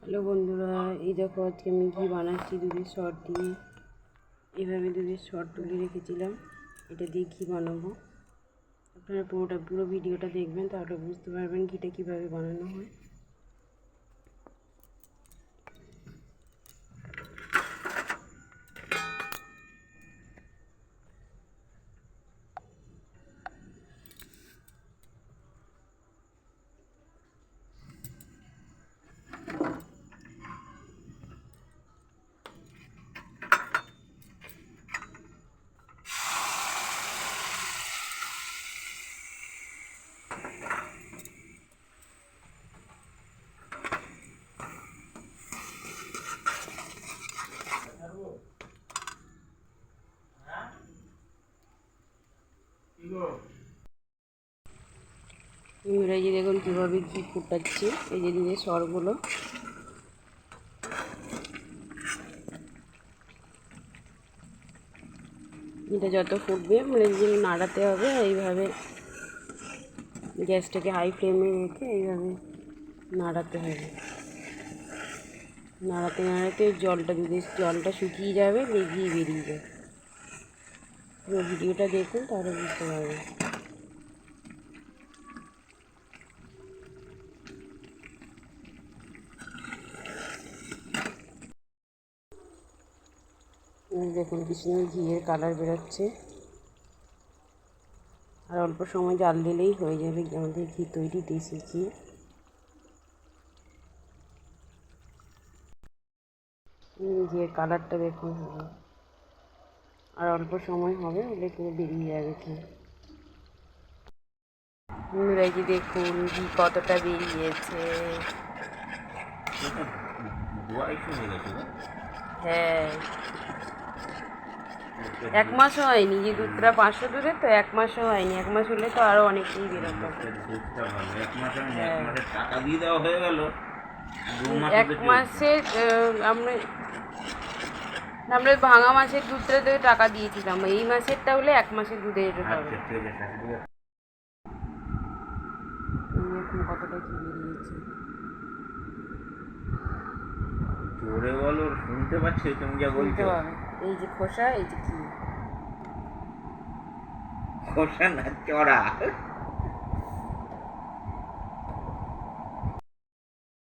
Hello বন্ধুরা, এই দেখো আজকে আমি ঘি বানাচ্ছি দুধের সর দিয়ে। এভাবে দুধের সর তুলে রেখেছিলাম, এটা দিয়ে ঘি বানাবো। আপনারা পুরো ভিডিওটা দেখবেন, তাহলে বুঝতে পারবেন ঘিটা কীভাবে বানানো হয়। এই যে দেখুন কীভাবে ঘি ফুটাচ্ছি, এই যে দুধের সরগুলো। এটা যত ফুটবে মানে যে নাড়াতে হবে, এইভাবে গ্যাসটাকে হাই ফ্লেমে রেখে এইভাবে নাড়াতে হবে। নাড়াতে নাড়াতে দুধের জলটা শুকিয়ে যাবে, ঘি বেরিয়ে যাবে। পুরো ভিডিওটা দেখুন, তাহলে বুঝতে পারবেন। দেখুন কি সুন্দর ঘিয়ের কালার বেরোচ্ছে। আর অল্প সময় জাল দিলেই হয়ে যাবে আমাদের ঘি তৈরি, দেশি ঘি। ঘিয়ের কালারটা দেখুন, আর অল্প সময় হবে, হলে পুরো বেরিয়ে যাবে ঘি। এই যে দেখুন ঘি কতটা বেরিয়েছে। হ্যাঁ, 1 মাসও হয়নি, যে দুধটা 500 দুধের তো 1 মাসও হয়নি। 1 মাস হলে তো আরো অনেকেই বেরোতো। হ্যাঁ, 1 মাসের আমরা ভাঙা মাসের দুধটাতে টাকা দিয়েছিলাম, এই মাসেরটা হলে 1 মাসের দুধের হবে। এখন কতটা ঘি বেরিয়েছে জোরে বলো, শুনতে পাচ্ছি তুমি যা বলছো। এই যে খোসা, এই যে ঘি। খোসা না চড়া।